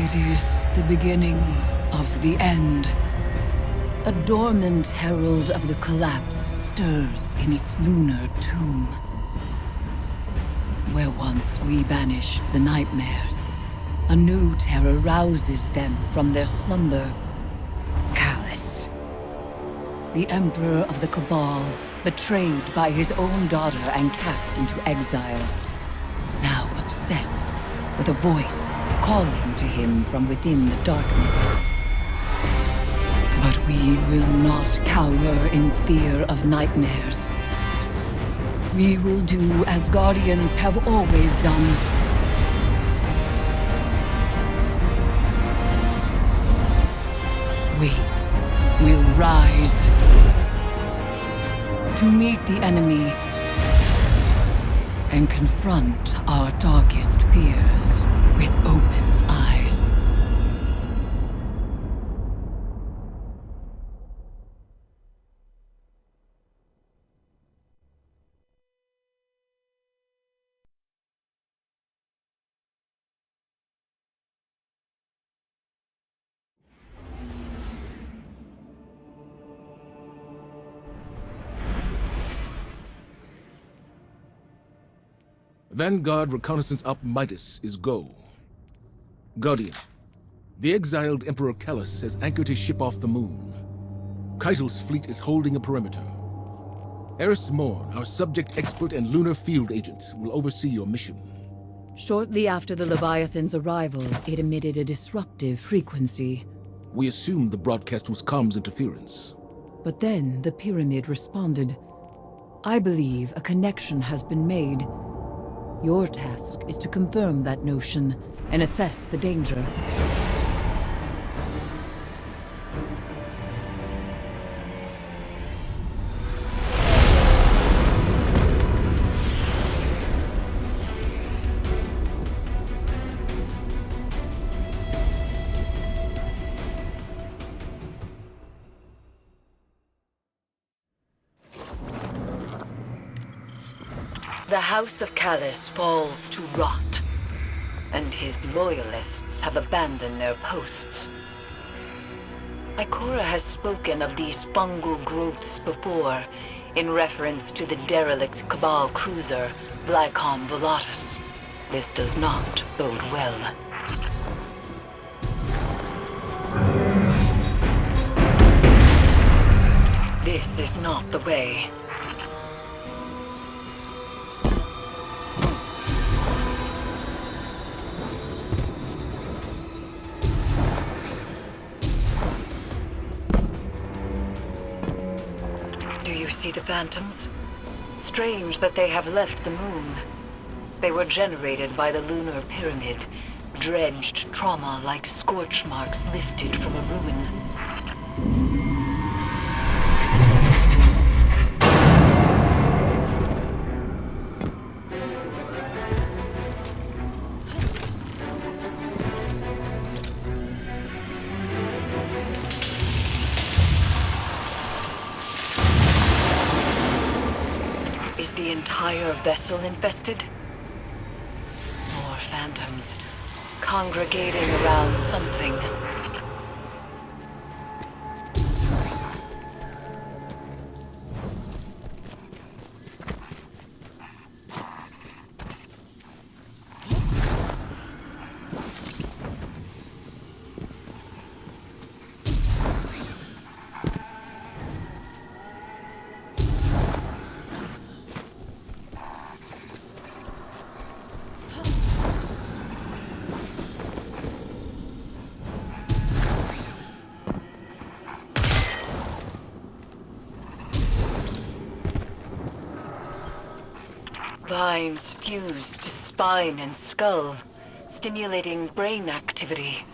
It is the beginning of the end. A dormant herald of the collapse stirs in its lunar tomb. Where once we banished the nightmares, a new terror rouses them from their slumber. Callus, the Emperor of the Cabal, betrayed by his own daughter and cast into exile. Now obsessed with a voice calling to him from within the darkness. But we will not cower in fear of nightmares. We will do as Guardians have always done. We will rise to meet the enemy and confront our darkest fears with open eyes. Vanguard reconnaissance up Midas is go. Guardian, the exiled Emperor Callus has anchored his ship off the moon. Kaitel's fleet is holding a perimeter. Eris Morn, our subject expert and lunar field agent, will oversee your mission. Shortly after the Leviathan's arrival, it emitted a disruptive frequency. We assumed the broadcast was comms interference. But then the pyramid responded. I believe a connection has been made. Your task is to confirm that notion and assess the danger. The House of Callus falls to rot, and his loyalists have abandoned their posts. Ikora has spoken of these fungal growths before, in reference to the derelict Cabal cruiser, Glycom Volatus. This does not bode well. This is not the way. See the phantoms? Strange that they have left the moon. They were generated by the lunar pyramid, dredged trauma like scorch marks lifted from a ruin. Is the entire vessel infested? More phantoms, congregating around something. Vines fuse to spine and skull, stimulating brain activity.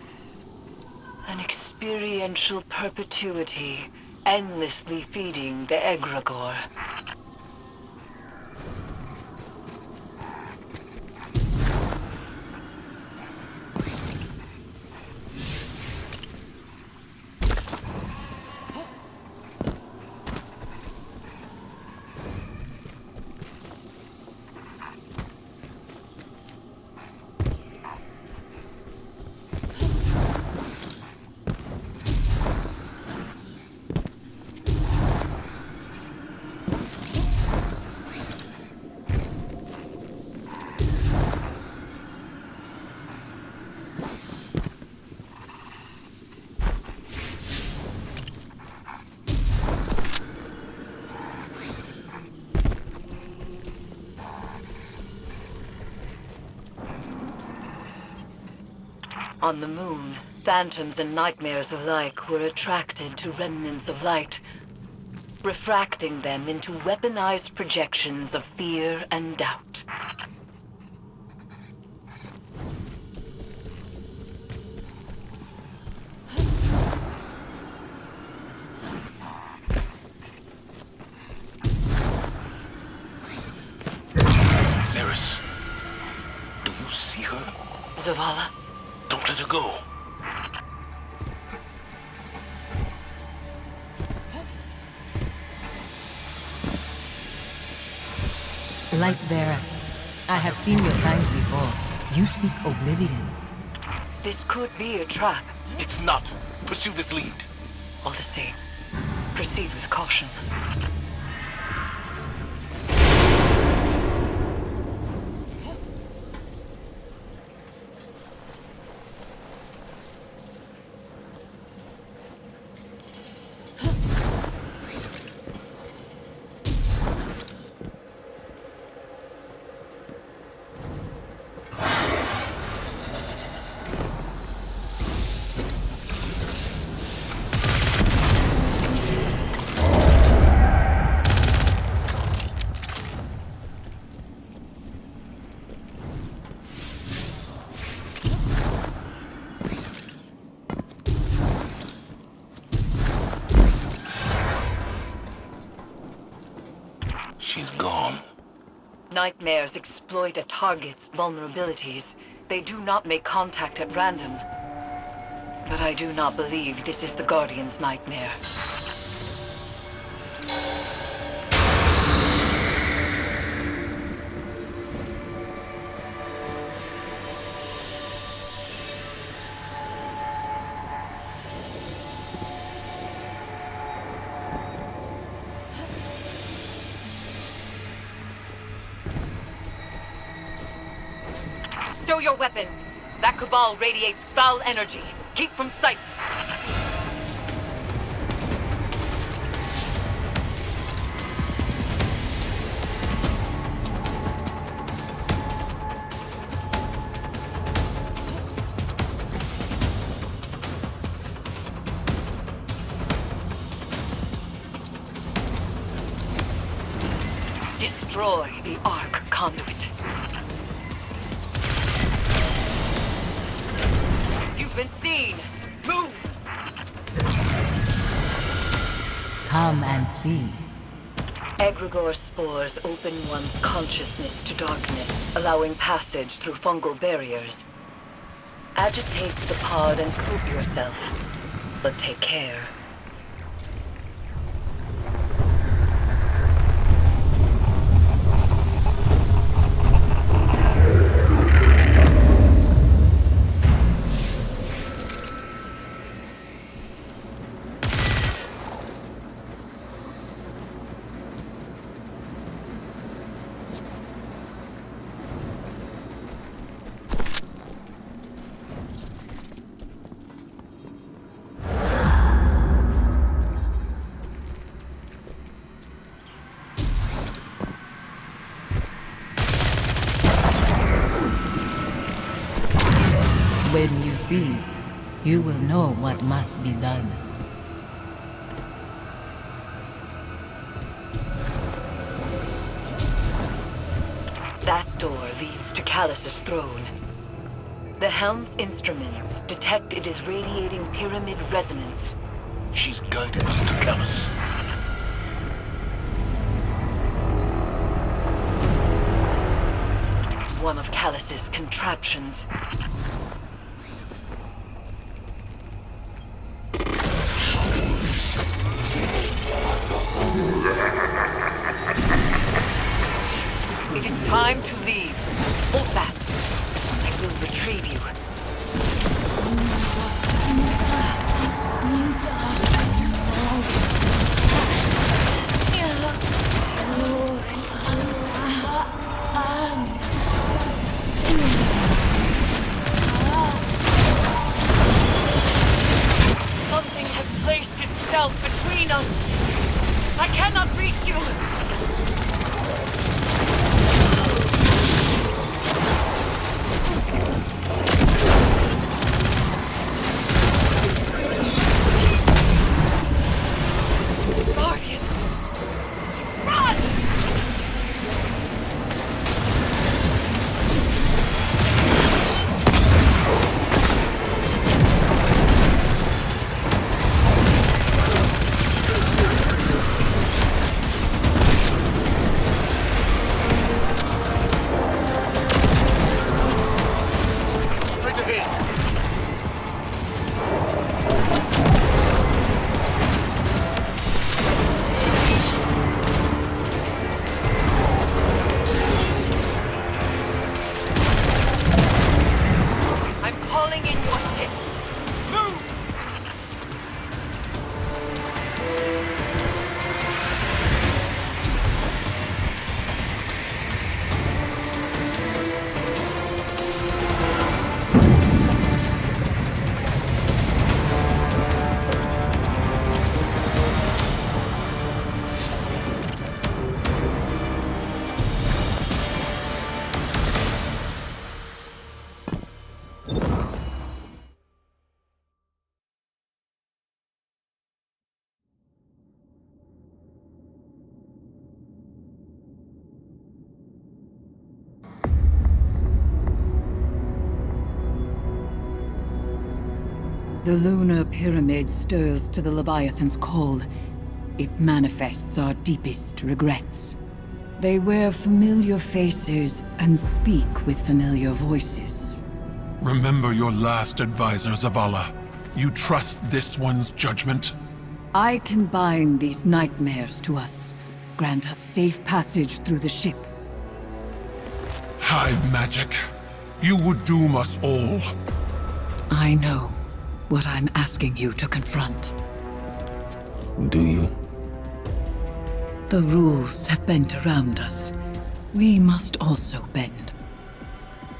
An experiential perpetuity, endlessly feeding the egregore. On the moon, phantoms and nightmares alike were attracted to remnants of light, refracting them into weaponized projections of fear and doubt. Eris, do you see her? Zavala? Don't let her go. Lightbearer, I have seen your kind before. You seek oblivion. This could be a trap. It's not. Pursue this lead. All the same, proceed with caution. She's gone. Nightmares exploit a target's vulnerabilities. They do not make contact at random. But I do not believe this is the Guardian's nightmare. Stow your weapons! That Cabal radiates foul energy. Keep from sight! Destroy the Arc conduit. You've been seen! Move! Come and see. Egregore spores open one's consciousness to darkness, allowing passage through fungal barriers. Agitate the pod and coat yourself, but take care. When you see, you will know what must be done. That door leads to Callus's throne. The helm's instruments detect it is radiating pyramid resonance. She's guiding us to Callus. One of Callus's contraptions. It is time to leave. Hold fast. I will retrieve you. Something has placed itself between us. I cannot reach you. The lunar pyramid stirs to the Leviathan's call. It manifests our deepest regrets. They wear familiar faces and speak with familiar voices. Remember your last advisor, Zavala. You trust this one's judgment? I can bind these nightmares to us, grant us safe passage through the ship. Hive magic. You would doom us all. I know what I'm asking you to confront. Do you? The rules have bent around us. We must also bend.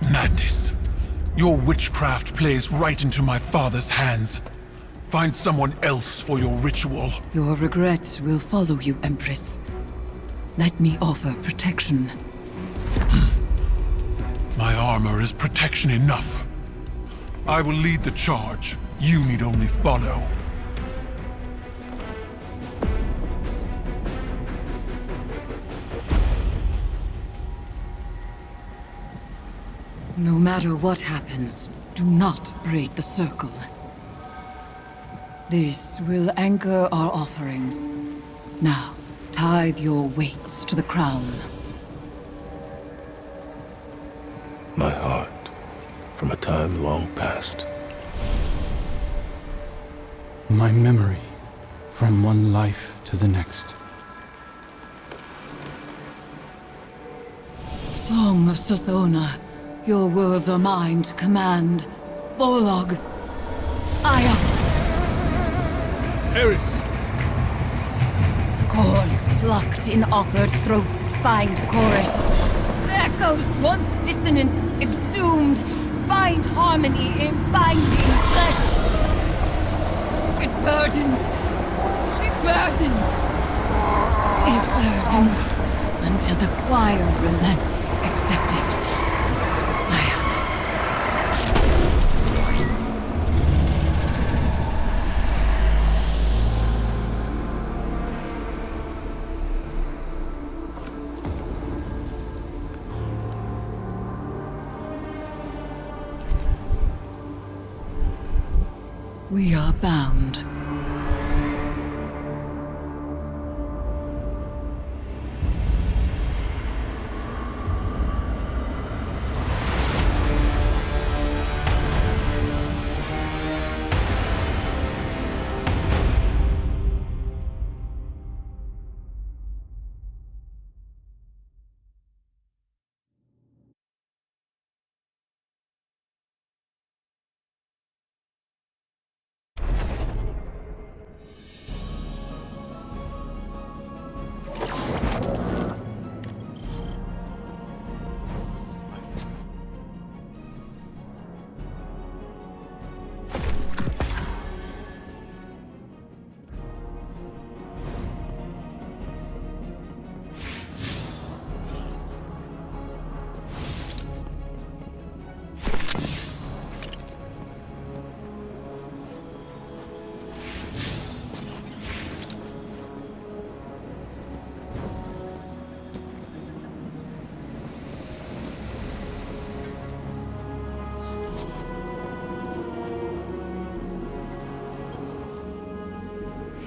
Madness. Your witchcraft plays right into my father's hands. Find someone else for your ritual. Your regrets will follow you, Empress. Let me offer protection. My armor is protection enough. I will lead the charge. You need only follow. No matter what happens, do not break the circle. This will anchor our offerings. Now, tithe your weights to the crown. My heart, from a time long past. My memory, from one life to the next. Song of Sothona, your words are mine to command. Borlog, Aya. Eris! Chords plucked in offered throats find chorus. Echoes once dissonant, exhumed, find harmony in binding flesh. It burdens. It burdens. It burdens until the choir relents, accepting. We are bound.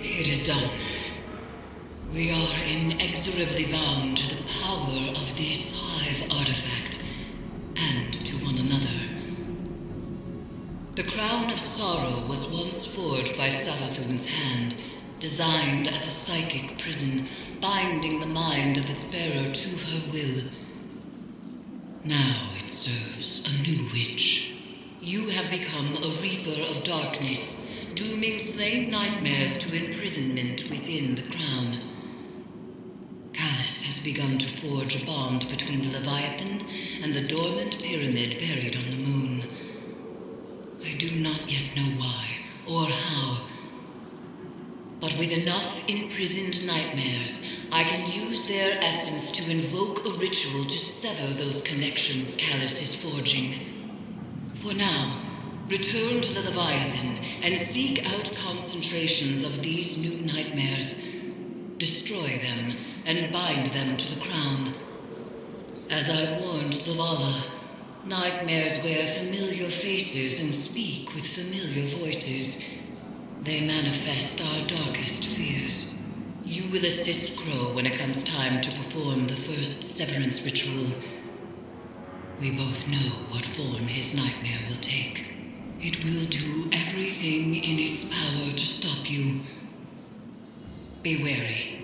It is done. We are inexorably bound to the power of this hive artifact, and to one another. The Crown of Sorrow was once forged by Savathun's hand, designed as a psychic prison, binding the mind of its bearer to her will. Now it serves a new witch. You have become a reaper of darkness, dooming slain nightmares to imprisonment within the crown. Callus has begun to forge a bond between the Leviathan and the dormant pyramid buried on the moon. I do not yet know why or how, but with enough imprisoned nightmares, I can use their essence to invoke a ritual to sever those connections Callus is forging. For now, return to the Leviathan and seek out concentrations of these new nightmares. Destroy them and bind them to the crown. As I warned Zavala, Nightmares wear familiar faces and speak with familiar voices. They manifest our darkest fears. You will assist Crow when it comes time to perform the first severance ritual. We both know what form his nightmare will take. It will do everything in its power to stop you. Be wary.